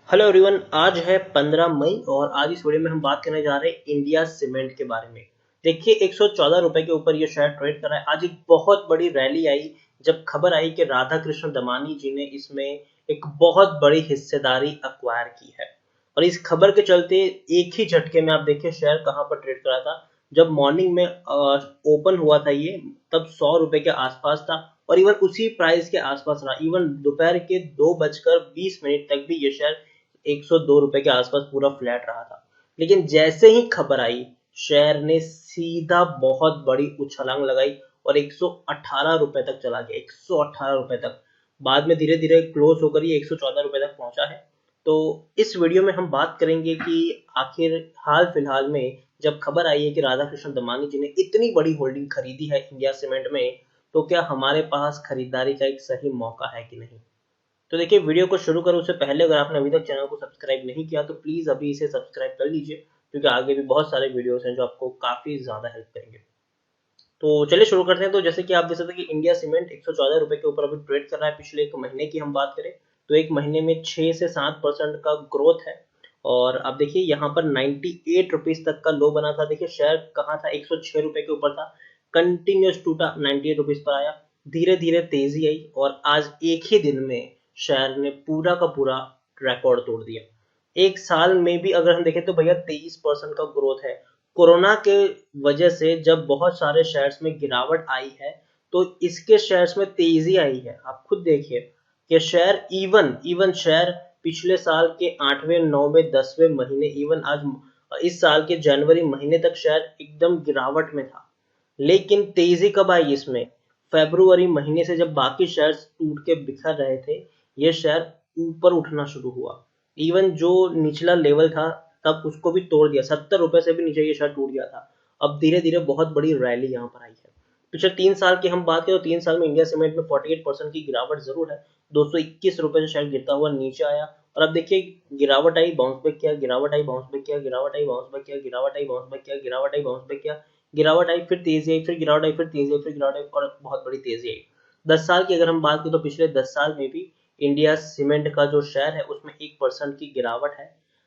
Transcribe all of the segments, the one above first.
Hello everyone. आज है 15 मई और आज इस वीडियो में हम बात करने जा रहे हैं इंडिया सीमेंट के बारे में। देखिए 114 रुपए के ऊपर ये शेयर ट्रेड कर रहा है। आज एक बहुत बड़ी रैली आई जब खबर आई कि राधा कृष्ण दमानी जी ने इसमें एक बहुत बड़ी हिस्सेदारी अक्वायर की है। और इस खबर के चलते एक ही झटके में आप देखिए शेयर कहाँ पर ट्रेड कर रहा था। जब मॉर्निंग में ओपन हुआ था ये, तब 100 रुपए के आसपास था और इवन उसी प्राइस के आसपास रहा। इवन दोपहर के 2:20 तक भी ये शेयर 102 रुपए के आसपास पूरा फ्लैट रहा था। लेकिन जैसे ही खबर आई, शेयर ने सीधा बहुत बड़ी उछलांग लगाई और 118 रुपए तक चला गया। 118 रुपए तक। बाद में धीरे धीरे क्लोज होकर ये 114 रुपए तक पहुंचा है। तो इस वीडियो में हम बात करेंगे कि आखिर हाल फिलहाल में जब खबर आई है कि राधा कृष्ण दमानी जी ने इतनी बड़ी होल्डिंग खरीदी है इंडिया सीमेंट में, तो क्या हमारे पास खरीदारी का एक सही मौका है कि नहीं। तो देखिए वीडियो को शुरू करूँ उससे पहले अगर आपने अभी तक चैनल को सब्सक्राइब नहीं किया तो प्लीज़ अभी इसे सब्सक्राइब कर लीजिए, क्योंकि आगे भी बहुत सारे वीडियोस हैं जो आपको काफ़ी ज़्यादा हेल्प करेंगे। तो चलिए शुरू करते हैं। तो जैसे कि आप देख सकते हैं कि इंडिया सीमेंट 114 रुपए के ऊपर अभी ट्रेड कर रहा है। पिछले एक महीने की हम बात करें तो एक महीने में 6 से 7% का ग्रोथ है। और आप देखिए यहाँ पर 98 रुपीज तक का लो बना था। देखिए शेयर कहाँ था, 106 रुपए के ऊपर था, कंटिन्यूस टूटा, 98 रुपीज पर आया, धीरे धीरे तेजी आई और आज एक ही दिन में शेयर ने पूरा का पूरा रिकॉर्ड तोड़ दिया। एक साल में भी अगर हम देखें तो भैया 23% का ग्रोथ है। कोरोना के वजह से जब बहुत सारे शेयर्स में गिरावट आई है, तो इसके शेयर्स में तेजी आई है। आप खुद देखिए कि शेयर इवन शेयर पिछले साल के 8वें 9वें 10वें महीने, इवन आज इस साल के जनवरी महीने तक शेयर एकदम गिरावट में था। लेकिन तेजी कब आई इसमें, फरवरी महीने से जब बाकी शेयर्स टूट के बिखर रहे थे, ये शेयर ऊपर उठना शुरू हुआ। इवन जो निचला लेवल था तब उसको भी तोड़ दिया। 70 रुपए से भी नीचे ये शेयर टूट गया था। अब धीरे धीरे बहुत बड़ी रैली यहाँ पर आई है। पिछले 3 साल की हम बात करें तो 3 साल में इंडिया सीमेंट में 48% की गिरावट जरूर है। 221 रुपए से शेयर गिरता हुआ नीचे आया और अब देखिए गिरावट आई, बाउंस बैक किया, गिरावट आई, बाउंस बैक किया, गिरावट आई, बाउंस बैक किया, गिरावट आई, बाउंस बैक किया, गिरावट आई, बाउंस बैक किया, गिरावट आई, फिर तेजी आई, फिर गिरावट आई, फिर तेजी आई, फिर गिरावट आई और बहुत बड़ी तेजी आई। 10 साल की अगर हम बात करें तो पिछले 10 साल में भी इंडिया सीमेंट का जो शेयर है उसमें 1% की गिरावट है।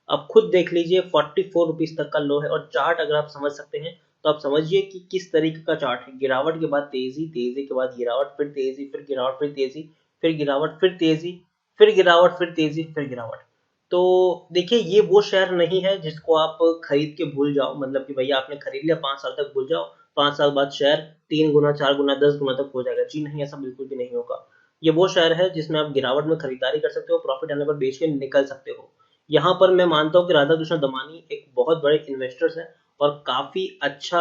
अब खुद देख लीजिए 44 रुपीज तक का लो है। और चार्ट अगर आप समझ सकते हैं तो आप समझिए कि किस तरीके का चार्ट है। गिरावट के बाद तेजी, तेजी के बाद गिरावट, फिर तेजी, फिर गिरावट, फिर तेजी, फिर गिरावट, फिर तेजी, फिर गिरावट, फिर तेजी, फिर गिरावट। तो देखिए ये वो शेयर नहीं है जिसको आप खरीद के भूल जाओ, मतलब कि भैया आपने खरीद लिया 5 साल तक भूल जाओ, 5 साल बाद शेयर 3 गुना, 4 गुना, 10 गुना तक हो जाएगा। जी नहीं, ऐसा बिल्कुल भी नहीं होगा। ये वो शेयर है जिसमें आप गिरावट में खरीदारी कर सकते हो, प्रॉफिट आने पर बेच के निकल सकते हो। यहाँ पर मैं मानता हूँ कि राधा कृष्ण दमानी एक बहुत बड़े इन्वेस्टर्स हैं और काफी अच्छा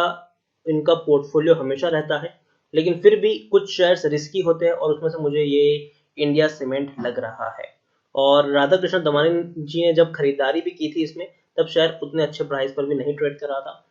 इनका पोर्टफोलियो हमेशा रहता है। लेकिन फिर भी कुछ शेयर्स रिस्की होते हैं और उसमें से मुझे ये इंडिया सीमेंट लग रहा है। और राधा कृष्ण दमानी जी ने जब खरीदारी भी की थी इसमें, तब शेयर उतने अच्छे प्राइस पर भी नहीं ट्रेड कर रहा था।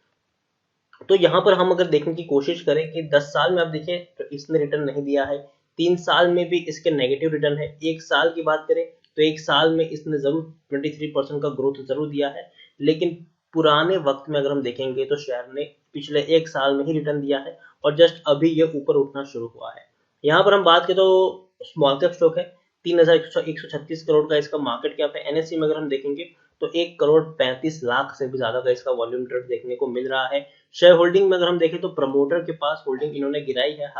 तो यहाँ पर हम अगर देखने की कोशिश करें कि 10 साल में आप देखिए तो इसने रिटर्न नहीं दिया है। 3 साल में भी इसके नेगेटिव रिटर्न है। एक साल की बात करें तो एक साल में इसने जरूर 23% का ग्रोथ जरूर दिया है। लेकिन पुराने वक्त में अगर हम देखेंगे तो शेयर ने पिछले एक साल में ही रिटर्न दिया है और जस्ट अभी ये ऊपर उठना शुरू हुआ है। यहाँ पर हम बात करें तो स्मॉल कैप स्टॉक है। 3136 करोड़ का इसका मार्केट कैप है। एनएससी में अगर हम देखेंगे तो 1 करोड़ 35 लाख से भी ज्यादा का इसका वॉल्यूम ट्रेड देखने को मिल रहा है। शेयर होल्डिंग में अगर हम देखें तो प्रमोटर के पास होल्डिंग इन्होंने गिराई है।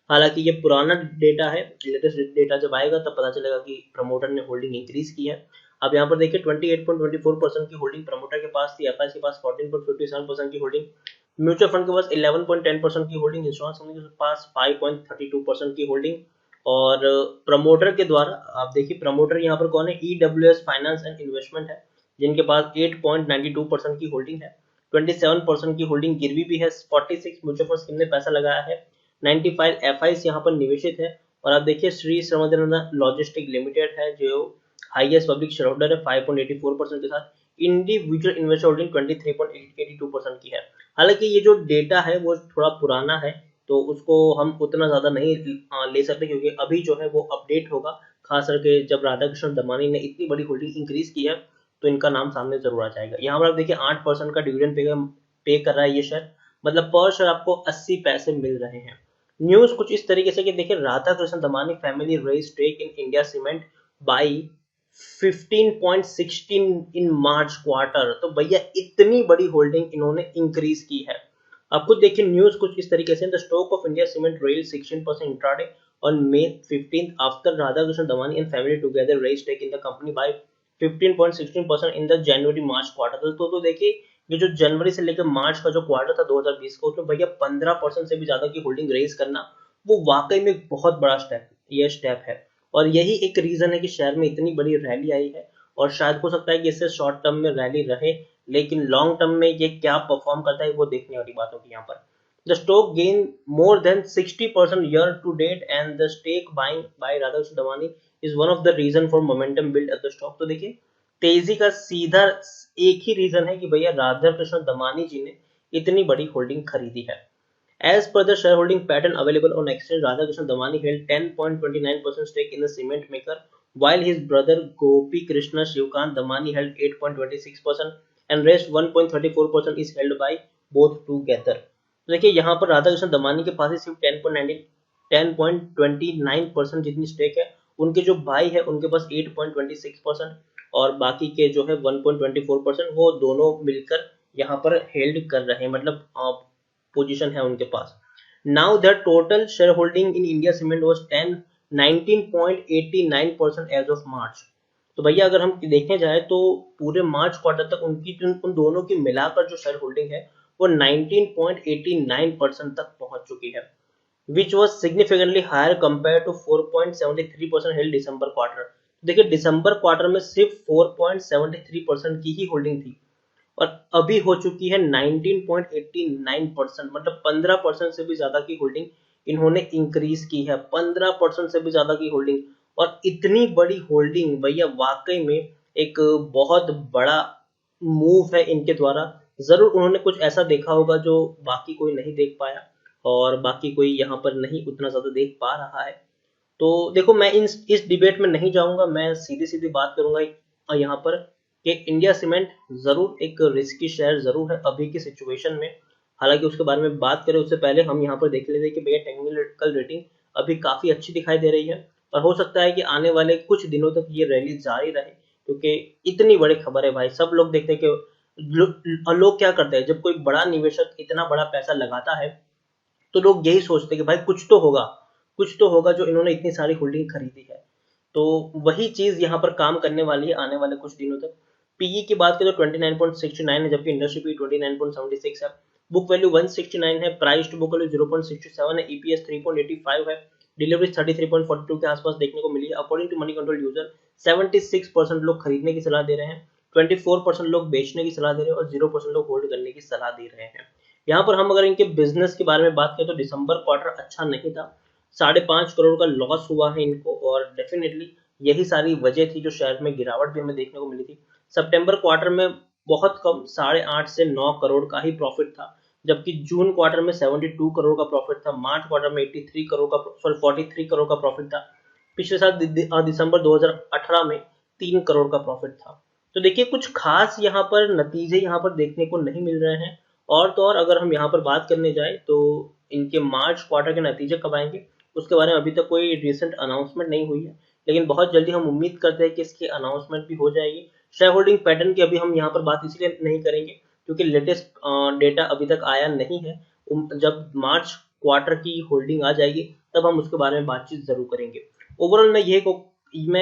हालांकि ये पुराना डेटा है, लेटेस्ट डेटा जब आएगा तब पता चलेगा कि प्रमोटर ने होल्डिंग इंक्रीज की है। अब यहाँ पर देखिए 28.24% की होल्डिंग प्रमोटर के पास थी, एफआई के पास 14.57% की होल्डिंग, म्यूचुअल फंड के पास 11.10% की होल्डिंग, इंश्योरेंस कंपनी के पास 5.32% की होल्डिंग। और प्रमोटर के द्वारा आप देखिए प्रमोटर यहाँ पर कौन है, ईडब्ल्यूएस फाइनेंस एंड इन्वेस्टमेंट है, जिनके पास 8.92% की होल्डिंग है। 27% की होल्डिंग गिरवी भी है। 46 म्यूचुअल फंड स्कीम ने पैसा लगाया है। 95 एफआईस यहाँ पर निवेशित है। और आप देखिए श्री श्रमधन लॉजिस्टिक लिमिटेड है जो हाईएस्ट पब्लिक शेयर होल्डर है 5.84% के साथ। इंडिविजुअल इन्वेस्टर होल्डिंग 23.82% की है। हालांकि ये जो डेटा है वो थोड़ा पुराना है, तो उसको हम उतना ज्यादा नहीं ले सकते, क्योंकि अभी जो है वो अपडेट होगा, खास करके जब राधा कृष्ण दमानी ने इतनी बड़ी होल्डिंग इंक्रीज की है तो इनका नाम सामने जरूर आ जाएगा। यहाँ पर आप देखिए 8% का डिविडेंड पे कर रहा है ये शेयर, मतलब पर शेयर आपको 80 पैसे मिल रहे हैं। न्यूज कुछ इस तरीके से कि देखिए Radha Krishna Damani family raise stake in India cement by 15.16 in March quarter. तो भैया इतनी बड़ी होल्डिंग इन्होंने इंक्रीज की है। आप खुद देखिए न्यूज कुछ इस तरीके से, the stock of India cement rail 16% intraday on May 15th after Radhakrishnan Damani and family together raised stake in the company by 15.16% in the January March quarter। तो देखिए ये जो जनवरी से लेकर मार्च का जो क्वार्टर था 2020 का, उसमें भैया 15% से भी ज्यादा की होल्डिंग रेज करना वो वाकई में बहुत बड़ा स्टेप है। और यही एक रीजन है कि शेयर में इतनी बड़ी रैली आई है। और शायद हो सकता है कि इससे शॉर्ट टर्म में रैली रहे, लेकिन लॉन्ग टर्म में ये क्या परफॉर्म करता है वो देखने वाली बात होगी यहाँ पर। The stock gained more than 60% year to date and the stake buying by Radhakrishnan Damani is one of the reason for momentum build at the stock। तो देखिए तेजी का सीधा एक ही रीजन है कि भैया राधाकृष्ण दमानी जी ने इतनी बड़ी होल्डिंग खरीदी है। As per the shareholding pattern available on exchange, Radhakrishnan Damani held 10.29% stake in the cement maker, while his brother Gopi Krishna Shivkant Damani held 8.26% and rest 1.34% is held by both together। तो देखिए यहाँ पर राधाकृष्ण दमानी के पास ही सिर्फ 10.29% जितनी stake है, उनके जो भाई है उनके पास 8.26% और बाकी के जो है 1.24% वो दोनों मिलकर यहाँ पर हेल्ड कर रहे हैं, मतलब पोजीशन है उनके पास। Now the total shareholding in India Cement was 19.89% as of March. तो भैया अगर हम देखने जाए तो पूरे मार्च क्वार्टर तक उनकी उन दोनों की मिलाकर जो शेयर होल्डिंग है वो 19.89% तक पहुंच चुकी है, which was significantly higher compared to 4.73% held December quarter. देखिए दिसंबर क्वार्टर में सिर्फ 4.73% की ही होल्डिंग थी और अभी हो चुकी है 19.89%, मतलब 15% से भी ज्यादा की होल्डिंग इन्होंने इंक्रीज की है, 15% से भी ज्यादा की होल्डिंग। और इतनी बड़ी होल्डिंग भैया वाकई में एक बहुत बड़ा मूव है इनके द्वारा। जरूर उन्होंने कुछ ऐसा देखा होगा जो बाकी कोई नहीं देख पाया और बाकी कोई यहाँ पर नहीं उतना ज्यादा देख पा रहा है। तो देखो मैं इस डिबेट में नहीं जाऊंगा, मैं सीधी सीधी बात करूंगा यहाँ पर कि इंडिया सीमेंट जरूर एक रिस्की शेयर जरूर है अभी की सिचुएशन में। हालांकि उसके बारे में बात करें उससे पहले हम यहाँ पर देख लेते हैं कि भैया टेक्निकल रेटिंग अभी काफी अच्छी दिखाई दे रही है और हो सकता है कि आने वाले कुछ दिनों तक ये रैली जारी रहे, क्योंकि इतनी बड़ी खबर है भाई। सब लोग देखते हैं कि लोग क्या करते हैं, जब कोई बड़ा निवेशक इतना बड़ा पैसा लगाता है तो लोग यही सोचते हैं कि भाई कुछ तो होगा जो इन्होंने इतनी सारी होल्डिंग खरीदी है। तो वही चीज यहाँ पर काम करने वाली है आने वाले कुछ दिनों तक। पीई की बात करें तो 29.69 है, जबकि इंडस्ट्री पी 29.76 है, बुक वैल्यू 169 है, प्राइस टू बुक वैल्यू 0.67 है, ईपीएस 3.85 है, डिलीवरी 33.42 के आसपास देखने को मिली है। According to Moneycontrol user 76% लोग खरीदने की सलाह दे रहे हैं, 24% लोग बेचने की सलाह दे रहे हैं और 0% लोग होल्ड करने की सलाह दे रहे हैं। यहाँ पर हम अगर इनके बिजनेस के बारे में बात करें तो दिसंबर क्वार्टर अच्छा नहीं था, 5.5 करोड़ का लॉस हुआ है इनको और डेफिनेटली यही सारी वजह थी जो शेयर में गिरावट भी हमें देखने को मिली थी। सितंबर क्वार्टर में बहुत कम 8.5 से 9 करोड़ का ही प्रॉफिट था, जबकि जून क्वार्टर में 72 करोड़ का प्रॉफिट था, मार्च क्वार्टर में 43 करोड़ का 43 करोड़ का प्रॉफिट था, पिछले साल दिसंबर 2018 में 3 करोड़ का प्रॉफिट था। तो देखिए कुछ खास यहाँ पर नतीजे यहाँ पर देखने को नहीं मिल रहे हैं। और तो और अगर हम यहाँ पर बात करने जाए तो इनके मार्च क्वार्टर के नतीजे कब आएंगे उसके बारे में अभी तक कोई रिसेंट अनाउंसमेंट नहीं हुई है, लेकिन बहुत जल्दी हम उम्मीद करते हैं कि इसकी अनाउंसमेंट भी हो जाएगी। शेयर होल्डिंग पैटर्न की अभी हम यहाँ पर बात इसलिए नहीं करेंगे क्योंकि लेटेस्ट डेटा अभी तक आया नहीं है। जब मार्च क्वार्टर की होल्डिंग आ जाएगी तब हम उसके बारे में बातचीत जरूर करेंगे। ओवरऑल मैं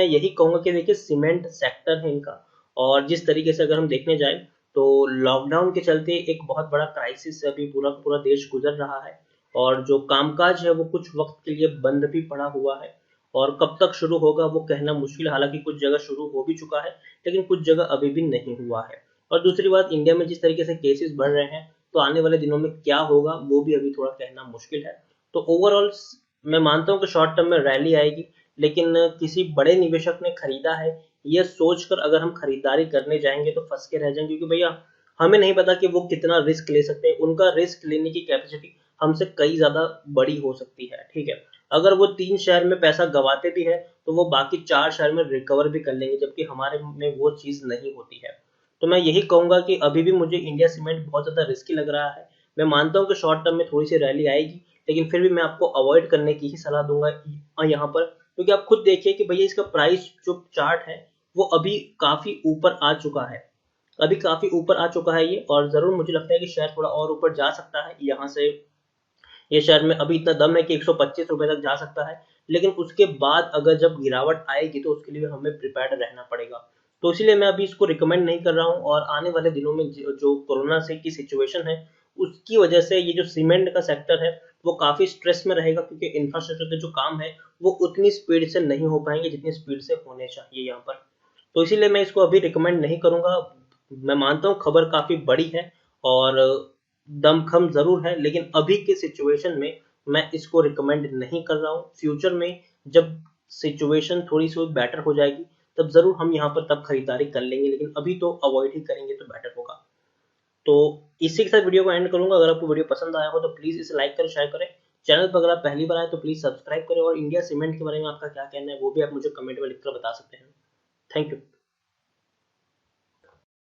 यही कहूंगा कि देखिए सीमेंट सेक्टर है इनका, और जिस तरीके से अगर हम देखने जाए तो लॉकडाउन के चलते एक बहुत बड़ा क्राइसिस से अभी पूरा पूरा देश गुजर रहा है और जो कामकाज है वो कुछ वक्त के लिए बंद भी पड़ा हुआ है और कब तक शुरू होगा वो कहना मुश्किल है। हालांकि कुछ जगह शुरू हो भी चुका है लेकिन कुछ जगह अभी भी नहीं हुआ है। और दूसरी बात, इंडिया में जिस तरीके से केसेस बढ़ रहे हैं तो आने वाले दिनों में क्या होगा वो भी अभी थोड़ा कहना मुश्किल है। तो ओवरऑल मैं मानता हूँ कि शॉर्ट टर्म में रैली आएगी, लेकिन किसी बड़े निवेशक ने खरीदा है ये सोचकर अगर हम खरीदारी करने जाएंगे तो फंस के रह जाएंगे, क्योंकि भैया हमें नहीं पता कि वो कितना रिस्क ले सकते हैं, उनका रिस्क लेने की कैपेसिटी हमसे कई ज्यादा बड़ी हो सकती है। ठीक है, अगर वो 3 शेयर में पैसा गवाते भी है तो वो बाकी 4 शेयर में रिकवर भी कर लेंगे, जबकि हमारे में वो चीज नहीं होती है। तो मैं यही कहूंगा कि अभी भी मुझे इंडिया सीमेंट बहुत ज्यादा रिस्की लग रहा है। मैं मानता हूँ कि शॉर्ट टर्म में थोड़ी सी रैली आएगी, लेकिन फिर भी मैं आपको अवॉइड करने की ही सलाह दूंगा यहाँ पर, क्योंकि आप खुद देखिए कि भैया इसका प्राइस जो चार्ट है वो अभी काफी ऊपर आ चुका है, अभी काफी ऊपर आ चुका है ये, और जरूर मुझे लगता है कि शेयर थोड़ा और ऊपर जा सकता है यहाँ से। ये शेयर में अभी इतना दम है कि 125 रुपए तक जा सकता है, लेकिन उसके बाद अगर जब गिरावट आएगी तो उसके लिए हमें प्रिपेयर्ड रहना पड़ेगा। तो इसीलिए मैं अभी इसको रिकमेंड नहीं कर रहा हूँ, और आने वाले दिनों में जो कोरोना से की सिचुएशन है उसकी वजह से ये जो सीमेंट का सेक्टर है वो काफी स्ट्रेस में रहेगा, क्योंकि इंफ्रास्ट्रक्चर के जो काम है वो उतनी स्पीड से नहीं हो पाएंगे जितनी स्पीड से होने चाहिए यहाँ पर। तो इसीलिए मैं इसको अभी रिकमेंड नहीं करूंगा। मैं मानता हूँ खबर काफी बड़ी है और दमखम जरूर है, लेकिन अभी के सिचुएशन में मैं इसको रिकमेंड नहीं कर रहा हूँ। फ्यूचर में जब सिचुएशन थोड़ी सी बेटर हो जाएगी तब जरूर हम यहाँ पर तब खरीदारी कर लेंगे, लेकिन अभी तो अवॉइड ही करेंगे तो बेटर होगा। तो इसी के साथ वीडियो को एंड करूंगा। अगर आपको वीडियो पसंद आया हो तो प्लीज इसे लाइक करें, शेयर करें। चैनल पर अगर आप पहली बार आए तो प्लीज सब्सक्राइब करें, और इंडिया सीमेंट के बारे में आपका क्या कहना है वो भी आप मुझे कमेंट में लिखकर बता सकते हैं। Thank you.